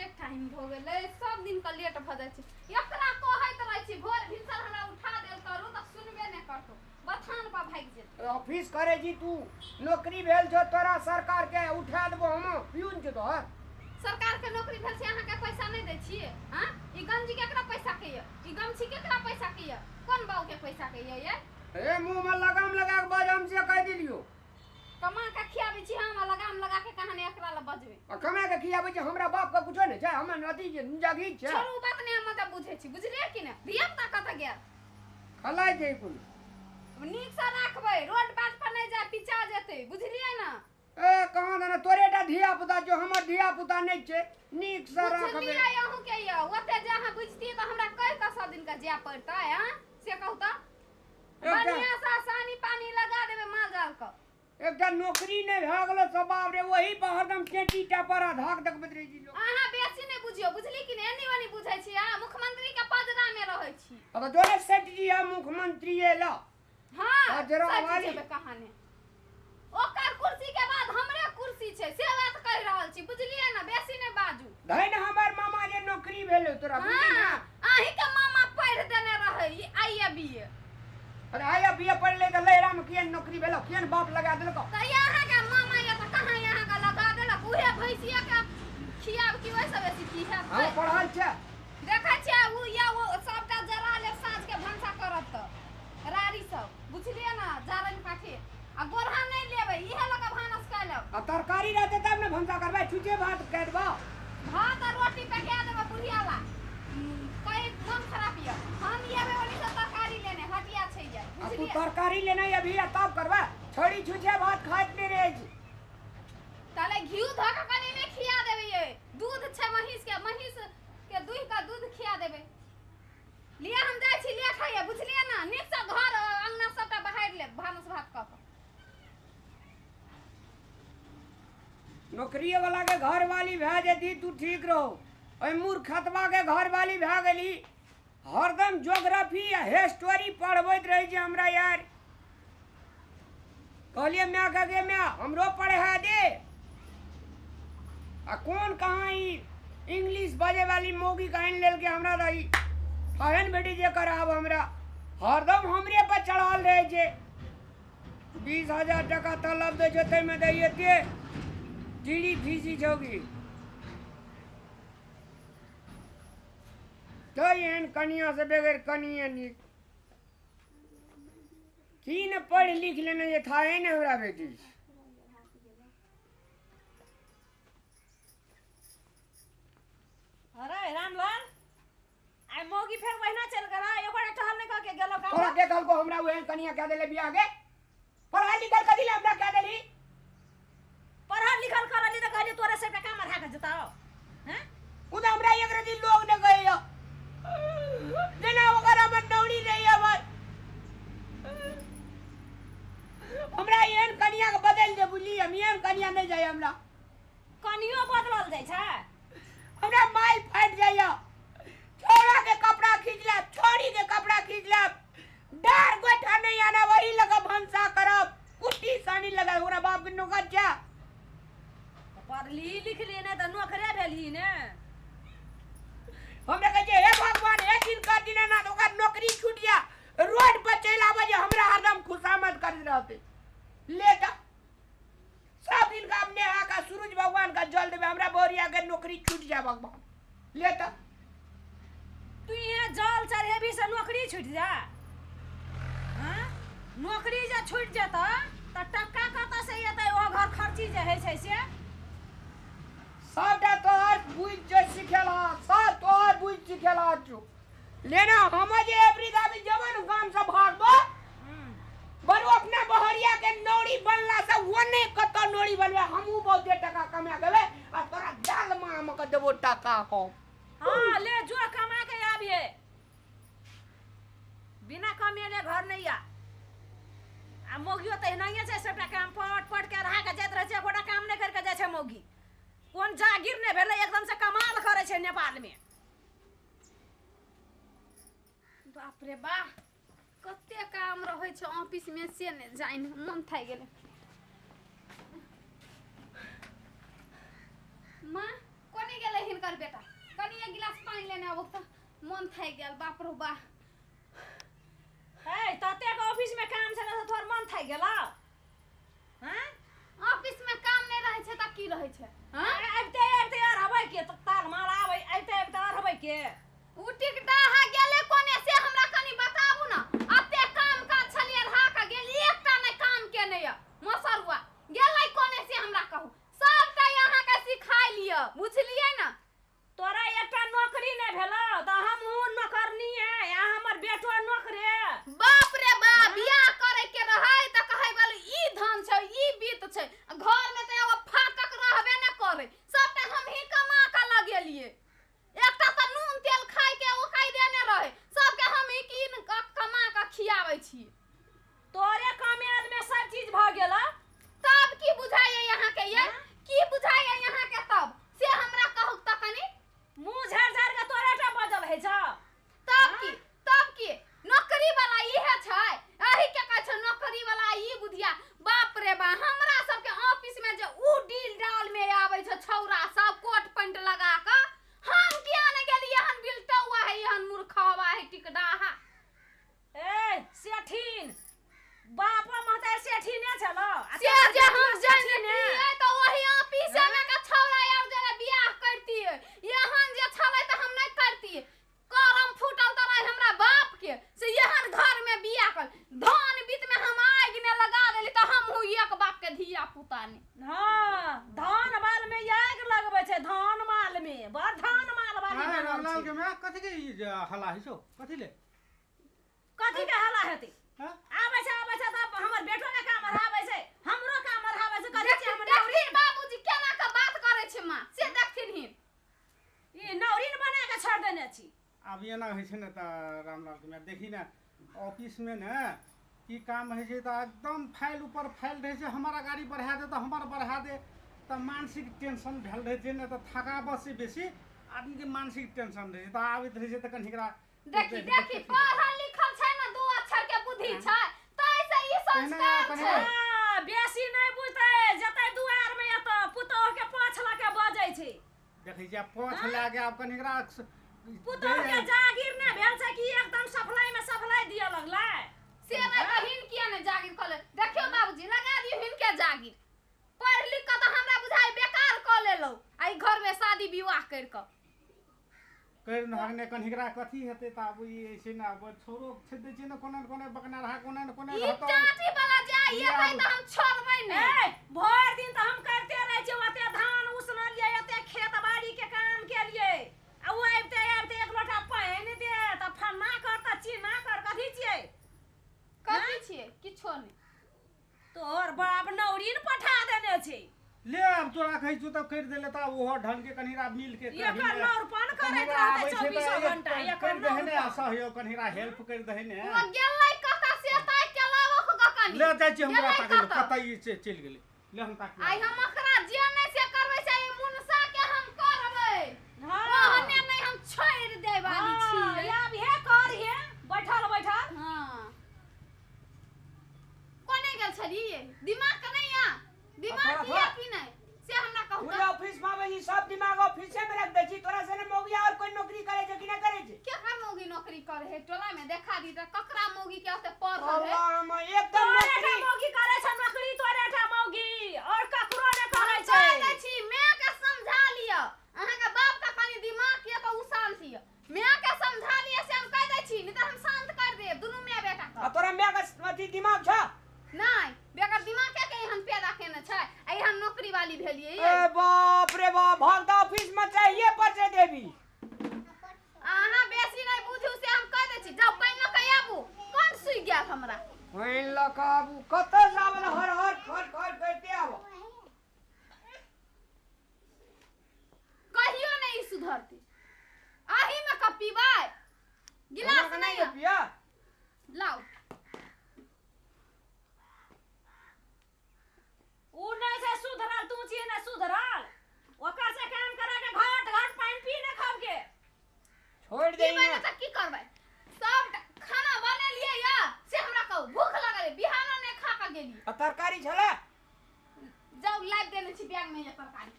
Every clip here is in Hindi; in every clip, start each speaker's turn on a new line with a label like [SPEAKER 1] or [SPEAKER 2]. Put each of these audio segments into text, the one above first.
[SPEAKER 1] एक टाइम हो गेलै सब दिन का लेट भ जाय छै एकरा कहैत रहै छी भोर भिनसर हमरा उठा देल करू त सुनबे नै करतो बथान पर भाग जेतै
[SPEAKER 2] ऑफिस करे जी तू नौकरी भेल जो तोरा सरकार के उठा देबो हम पियून के तोहर
[SPEAKER 1] सरकार के नौकरी भेल से अहाँ के पैसा नै दै छियै हां ई गंजी केकरा पैसा के य ई गमछी केकरा पैसा के य कोन बाऊ के पैसा के य ये
[SPEAKER 2] ए मुंह में लगाम लगा के बाज हम से कह दिलियो
[SPEAKER 1] कमा के खियाबे छी हम लगाम लगा के कहां ने एकरा ल बजबे
[SPEAKER 2] आ कमा के खियाबे छी हमरा बाप के कुछो नै छै हम नदी जागी छै
[SPEAKER 1] छोरू बात नै हम त बुझै छी बुझलियै कि नै धिया पुता कत गेल
[SPEAKER 2] खलाइ दे कुल
[SPEAKER 1] नीक से राखबै रोड बाट पर नै जाय पिचा जेतै बुझलियै ना
[SPEAKER 2] ए कहां दना तोरेटा धिया पुता जो हमर धिया पुता नै छै नीक से राखबे
[SPEAKER 1] बुझलियै अहू के य ओते जे अहाँ बुझतियै त हमरा कह क सब दिन का जाय पड़तै हां से कहू त बढ़िया से सानी पानी लगा देबे माल जाल क
[SPEAKER 2] एकटा नौकरी नै भ गेलो सब बाप रे वही पर हरदम टेटीटा पर धाक देखबैत रही जी लोग
[SPEAKER 1] अहाँ बेसी नै बुझियो बुझली कि नै एनी वनी बुझै छी आ मुख्यमंत्री के पदरा में रहै छी
[SPEAKER 2] अब जोरे सेठ जी है मुख्यमंत्री है ला
[SPEAKER 1] हां
[SPEAKER 2] पदरा वाली
[SPEAKER 1] कहानी ओकर कुर्सी के बाद हमरे कुर्सी छै से बात कह रहल छी बुझलियै ना बेसी नै बाजू
[SPEAKER 2] धैन हमर मामा जे नौकरी भेलै तोरा बुझली ना
[SPEAKER 1] आही के मामा पढ़ देने रहै आईए बीए
[SPEAKER 2] अरे आया बीए पढ़ ले त लहरा में किए नौकरी भेलो किए बाप लगा देलको
[SPEAKER 1] त यहाँ के मामा ये त कहां यहाँ का लगा देलक उहे भैंसिया के खियाब की वैसे बेसी की है
[SPEAKER 2] हां पढ़ल छै
[SPEAKER 1] देखै छै उ या वो सबटा जरा ले साँझ के भंसा करत त रारी सब बुझलिए ना जारन काठी आ गोरहा नै लेबै इहे लगा भानस क लब
[SPEAKER 2] आ तरकारी रहते तब ने भंसा करबै छुचे भात कर देबो
[SPEAKER 1] भात और रोटी पका देबै बुढ़ियाला कई मन खराब ये हम येबे वाली से तरकारी लेने हटिया छै ये
[SPEAKER 2] आ तू
[SPEAKER 1] बुझलिए
[SPEAKER 2] तरकारी लेना अभी तब करबा छोड़ी छुचे भात खात नहीं रहे जी
[SPEAKER 1] ताले घिउ धक कनी में खिया देबै ये दूध छै महीस के दूध का दूध खिया देबै लिया हम जाय छी ले खाइए बुझलिए ना नीक से घर अंगना सबटा बहार ले भानस भात क
[SPEAKER 2] नौकरी वाला के घर वाली भे जेती तू ठीक रहो ओय मूर्खतवा के घर वाली भे गेली हरदम ज्योग्राफी या हिस्ट्री पढ़बैत रही जे हमरा यार कहलिए मैं कहे मैं हमरो पढ़ा दे आ कौन कहां ई इंग्लिश बाजे वाली मौगी कहन लेल के हमरा दई कहन बेटी जे कराब हमरा हरदम हमरे पर चढ़ल रहे जे 20,000 टका तलब दे जते में दैए ते जीडी फीसी जोगी तो एहन कनिया से बगैर कनिए नी की न पढ़ लिख लेने ये था है न हमरा बेटी
[SPEAKER 3] अरे रामलाल आई मोगी फेर महीना चल गला एकोटा टहल ने के गेलो का
[SPEAKER 2] तोरा के कल को हमरा ओहन कनिया कह देले बियाह के पढ़ाई लिखल कदी ले हमरा कह देली
[SPEAKER 3] पढ़ल लिखल करली त कहली तोरे से टका मरा के जताओ हैं
[SPEAKER 2] उदा हमरा एक रजी लोग ने गइयो जना वगैरह में नौड़ी रही है भाई हमरा एहन कनिया के बदल दे बुझली हम एहन कनिया नहीं जाय हमरा
[SPEAKER 3] कनियो बदलल जाय छै
[SPEAKER 2] हमरा माई फाट जाइया छोरा के कपड़ा खींच ले छोरी के कपड़ा खींच ले डार गोठा नहीं आना वही लगा भंसा करब कुट्टी सानी लगा ओरा बाप के नौकर जा
[SPEAKER 3] पढ़ली लिखली ने त नौकरे भेली ने
[SPEAKER 2] हमरा कहे हे भगवान एक दिन कर दिना ना ओकर नौकरी छूट जा रोड पर चल आवे जे हमरा हरदम खुशामद कर रहते लेटा सब दिन का अपने आका सूरज भगवान का जल देवे हमरा बोरिया के नौकरी छूट जा भगवान लेटा
[SPEAKER 3] तू ये जल चढ़ेबी से नौकरी छूट जा हां नौकरी जे छूट जाता त टका कत से एतै ओ घर खर्ची जे है छै से
[SPEAKER 2] सबटा तोहर बुझ जे सिखेला सब तोहर बुझ सिखेला छु लेना हम जे एवरी दाबी जवन गांव से भागबो बरो अपना बहरिया के नौड़ी बनला से ओने कत नौड़ी बनवे हमहु बहुत टका कमा गेबे आ तोरा दाल में हम के देबो टका हो
[SPEAKER 3] हां ले जो कमा के आबिए बिना कमेले घर नहीं आ मोगियो त एनाहिए छै सबटा काम पट के रहा के जात रहे छै गोटा काम नहीं करके जाय छै मोगी कोन जागीर ने भेले एकदम से कमाल करे छै नेपाल में
[SPEAKER 1] बाप रे बा कते काम रहै छै ऑफिस में से ने जाइन मन थाई गेले मां कोनी गेले हिनकर बेटा पानी लेने अब त मन थाकि गेल बाप रो बा।
[SPEAKER 3] ए तते के ऑफिस में काम छै त तोहर मन थाकि गेल हैं?
[SPEAKER 1] ऑफिस में काम नहीं रहे छै त की रहे छै? हां
[SPEAKER 3] आबते यार हबै के त ताल मार आबै आबते और हबै के
[SPEAKER 1] उ टिकटाहा गेले कोने से हमरा कनी बताबू ना। अते काम काज छलिए रहा का गेल एकटा नहीं काम केने य मसरुआ गेलै कोने से हमरा कहू। सबटा यहां के सिखाइ लियो बुझलिए ना।
[SPEAKER 3] तोरा एकटा नौकरी नहीं भेलो त हमहू नौकरनी है या हमर बेटो नौकरे।
[SPEAKER 1] बाप रे बा बियाह करे के रहै त कहै बोले ई धन छै ई बीत छै घर में त एगो फाटक रहबे न करे सबटा हम ही कमा के लगेलिए। एकटा त नून तेल खाइ के ओकाई देने रहे सबके हम ही कीन के कमा के खियाबै छी।
[SPEAKER 3] तोरे कमेद में सब चीज भ गेल
[SPEAKER 1] तब की बुझाइए यहाँ के ये की बुझाइए यहाँ के तब से हमरा कहू त कनी
[SPEAKER 3] मुंह झाड़ के तोरेटा बजल है छ।
[SPEAKER 1] तब की नौकरी वाला इहे छै एही के कहै छै नौकरी वाला ई बुधिया। बाप रे बा हमरा सबके ऑफिस में जे उ डील डाल में आबै छै छौरा सब कोट पैंट लगा के हम किया ने गेलिए हन बिलटौआ है हन मूर्खवा है टिकडाहा।
[SPEAKER 3] ए सेठीन बाप महतार सेठीने छलो
[SPEAKER 1] से जे हम जानतिए त वही ऑफिस में के छौरा आर जे बियाह करतिए यहन जे छलै त हम नहीं करतिए। करम फूटल त रहे हमरा बाप के से यहन घर में बियाह कर धान बीत में हम आग ने लगा देली त हम हु एक बाप के धिया पुता ने।
[SPEAKER 3] हां धान बाल में आग लगबै छै धान माल में बड़ धान माल वाली
[SPEAKER 4] अरे रामलाल के मैं कथि के ई हला है सो कथि ले
[SPEAKER 3] कथि के हला हेती
[SPEAKER 4] हां
[SPEAKER 3] आबै छै त हमर बेटो के काम रहबै छै हमरो काम रहबै छै कथि छै हमर
[SPEAKER 1] देखी बाबूजी केना के बात करे छै मां से देखथिन ही
[SPEAKER 3] ई नौरीन बना के छोड़ देने छी।
[SPEAKER 4] अब ये ना है छै न त रामलाल के मैं देखी ना ऑफिस में न की काम है छै त एकदम फाइल ऊपर फाइल रहे छै हमारा गाड़ी बढ़ा दे त हमारा बढ़ा दे त मानसिक टेंशन भेल रहे छै न त थकावट से बेसी आदमी के मानसिक टेंशन रहे त आबैत रहे छै त कनिकरा
[SPEAKER 1] देखी पढ़ल लिखल छै ना दू अक्षर के बुद्धि छै तै से ई संस्कार छै।
[SPEAKER 3] बेसी नहीं बुझते जतै दुआर में एत पुतोह के पाछ लके बजै छै
[SPEAKER 4] देखै छै पाँच लागे आब कनिकरा
[SPEAKER 3] पुतोह के जागीर ने भेल छै कि एकदम सफलाई दिए लगलै
[SPEAKER 1] से नहीं त हिन किया ने जागीर कले देखियो बाबूजी लगा दियो हिन के जागीर पढ़ लिख के त हमरा बुझाई बेकार क लेलो आई घर में शादी विवाह कर के
[SPEAKER 4] कर नहने कनिकरा कथि हेतै त अब ई ऐसे ना अब छोरो छे दे छै न कोना बकना रहा कोना
[SPEAKER 1] ई
[SPEAKER 4] रहतो
[SPEAKER 1] टाटी वाला जाई एतै त हम छोड़बै नै।
[SPEAKER 3] ए भर दिन त हम करते रह छै ओते धान उसनलिए एते खेत बाड़ी के काम के लिए आ ओ आबते एक लोटा पानी दे त फन्ना कर त चिन्ना कर कथि छियै
[SPEAKER 1] कथि छियै किछो नै
[SPEAKER 3] तोहर बाप नौरीन पठा देने छै।
[SPEAKER 4] ले अब तोरा कहै छु त कर देले त ओहो ढंग के कनिरा मिल के
[SPEAKER 3] एकर नौरपन करैत रहतै 24 घंटा एकर
[SPEAKER 4] कर दहने
[SPEAKER 3] नौरपन
[SPEAKER 4] असहयोग कनिरा हेल्प कर दहने
[SPEAKER 1] ओ गेलै कता से ताइ के लावो क कनी
[SPEAKER 4] ले जाइ छी हमरा
[SPEAKER 1] गेलै
[SPEAKER 4] ताके
[SPEAKER 1] कतऽ?
[SPEAKER 4] कतै ई चल गेलै ले हम ताके
[SPEAKER 1] आई हम अखरा जे नै से करबै से ई मुनसा के हम करबै ओहने नै हम छोड़ दे वाली छी।
[SPEAKER 3] अब हे कर हे बैठल
[SPEAKER 1] हां कोने गेल छली दिमाग के नै या दिमाग किया कि नै से हमरा कहू
[SPEAKER 2] पूरे ऑफिस में आवे सब दिमाग ऑफिसे में रख दे छी तोरा से ने मौगिया और कोई नौकरी करे छै कि ना करे छै
[SPEAKER 1] के कर मौगी नौकरी करे है टोला में देखा दी त ककरा मौगी के ओते पढ़ल है
[SPEAKER 2] अल्लाह हम एकदम
[SPEAKER 3] तोरे
[SPEAKER 2] नौकरी
[SPEAKER 3] मौगी करे छै नौकरी तोरे टा मौगी और ककरो ने करे छै।
[SPEAKER 1] कहै छी मैं के समझा लियो अहाँ के बाप का कनी दिमाग के तो उसाल लियो मैं के समझा लियो से हम कह दै छी नै त हम शांत कर देब दुनू माय बेटा
[SPEAKER 2] आ तोरा में का अथी दिमाग छ
[SPEAKER 1] नहीं बेकर दिमाग के हम पैदा केने छै आई हम नौकरी वाली भेलिए
[SPEAKER 2] ए बाप रे बाप भाग द ऑफिस में चाहिए परिचय देवी
[SPEAKER 1] अहाँ बेसी नहीं बुझू से हम कह दै छी जाओ पाइन ल के आबू कोन सुई गेल हमरा
[SPEAKER 2] होइन लकाबू कत जावल हर खर करते आबो
[SPEAKER 1] कहियो नहीं सुधरती आही में कप पीबै गिलास नहीं
[SPEAKER 2] पिया
[SPEAKER 1] लाओ
[SPEAKER 3] उ नहीं से सुधरल तू छी ने सुधरल ओकर से काम करे के घाट पानी पी न खाव के
[SPEAKER 2] छोड़ दे
[SPEAKER 1] पीबै त की करबै सब खाना बने लिए या से हमरा कहू भूख लगल बिहान ने खा के गेली
[SPEAKER 2] आ तरकारी छला
[SPEAKER 1] जाओ लाइव देने छी बैग में ये तरकारी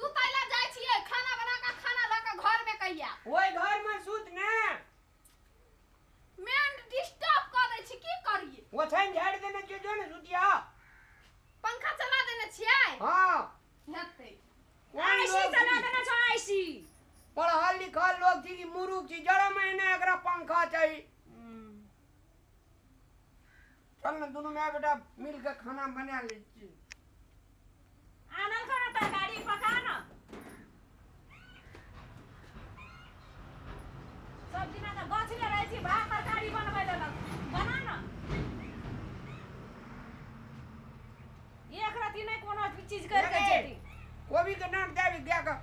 [SPEAKER 1] सुतैला जाय छियै खाना बना के खाना ला के घर में कहिया
[SPEAKER 2] छी कि मुरुख छी जरा महीने एकरा पंखा चाहिए चल ना दोनों माँ बेटा मिल के खाना बना ले छी
[SPEAKER 3] आनल करो तरकारी पका ना सब दिना त गछले रहै छी भात तरकारी बनबै लेल बना ना एक राति नहीं कोनो चीज करके जेती
[SPEAKER 2] कोबी के नाम देवी गया का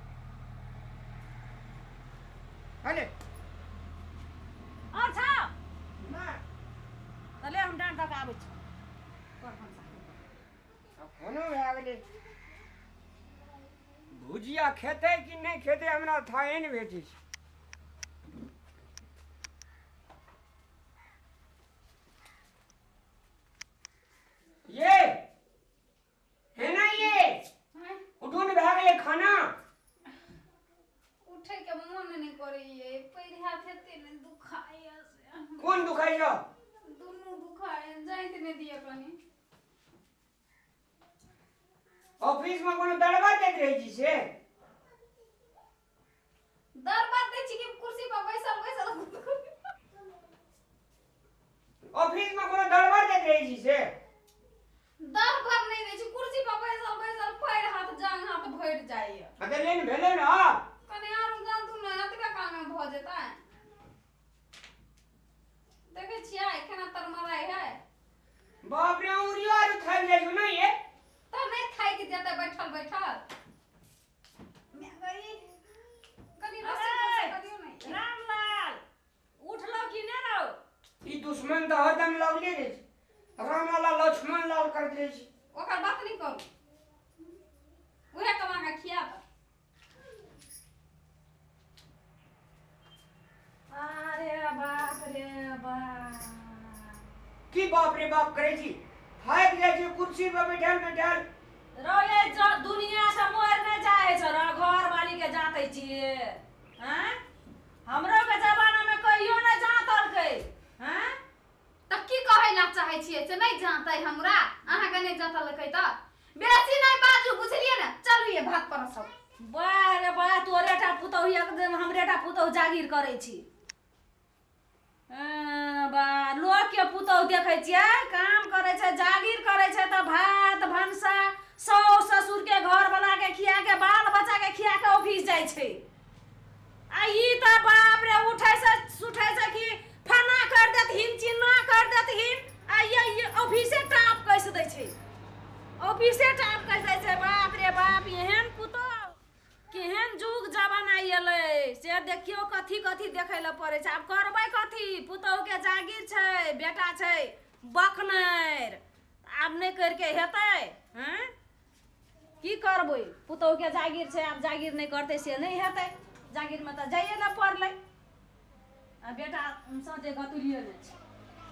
[SPEAKER 2] अरे
[SPEAKER 3] और छा
[SPEAKER 2] ना
[SPEAKER 3] तले हम डांट तक आबै छी कर पंसा
[SPEAKER 2] कोनो भए गेलै भुजिया खेते कि नहीं खेते हमरा थाहे नहीं भेटै छै ये है ना ये उठो ने भए गेलै खाना
[SPEAKER 1] उठे के मन नहीं करैये पैर हाथ एते ने दुखाइया से
[SPEAKER 2] कोन दुखाइ छ
[SPEAKER 1] दुनू दुखाइया जाइत ने दिए कनी
[SPEAKER 2] ऑफिस में कोनो दरबा दैत रहै छी से
[SPEAKER 1] दर बात दै छी कि कुर्सी पर बैसल
[SPEAKER 2] ऑफिस में कोनो दरबा दैत रहै छी से
[SPEAKER 1] दर बात नहीं दै छी कुर्सी पर बैसल पैर हाथ जांग हाथ भरि जाइए
[SPEAKER 2] अते लेन भेलै ना
[SPEAKER 1] कने आरो जान तू ना एतबे काल में भ जेतै देखे छियै केना तरमराई है
[SPEAKER 2] बाप रे उरिया आर खाइ जाइ छ ना ये
[SPEAKER 1] त नहीं खाइ के जेतै बैठल मैं गई कनी रस्सी से करियो नहीं
[SPEAKER 3] रामलाल उठलो कि ने रहो
[SPEAKER 2] ई दुश्मन त हरदम लगले रहै छै रामलाल लक्ष्मण लाल कर दै छै
[SPEAKER 1] ओकर बात नहीं करू उहे कमा के खिया त
[SPEAKER 3] अरे बाप रे बाप
[SPEAKER 2] की बाप रे बाप करे छी हाइट जाइ छै कुर्सी पर बैठल
[SPEAKER 3] रोए जो दुनिया से मोर ने जाए छ र घर वाली के जाते छिए हैं हमरो के जमाना में कहियो न जातल के हैं
[SPEAKER 1] त की कहै ला चाहे छियै से नहीं जानतै हमरा अहाँ के नहीं जानतलकै त बेसी नहीं बाजू बुझलिए न चलू ये भात पर सब
[SPEAKER 3] वाह रे वाह तोरेटा पुतौ एकदम हमरेटा पुतौ जागीर करै छी बा लोग के पुतौ देखै छियै काम करै छै जागीर करै छै त भात भंसा साउस ससुर के घर वाला के खिया के बाल बच्चा के खिया के ऑफिस जाय छै आ ई त बाप रे उठै से सुठै से कि फना कर देतहिन चिन्ना कर देतहिन आ ये ऑफिसे टाप कैस दै छै ऑफिसे टाप कैस दै छै बाप रे बाप एहन पुतौ केहन जुग जमाना आइले से देखियो कथी कथी देखै ल पड़ै छै आब करबै कथी पुतौ के जागीर छै बेटा छै बखनैर आब नहीं करके हेतै हैं की करबै पुतौ के जागीर छै आब जागीर नहीं करतै से नहीं हेतै जागीर में त जाइए ल पड़लै आ बेटा सजे गतुलिए नहीं छै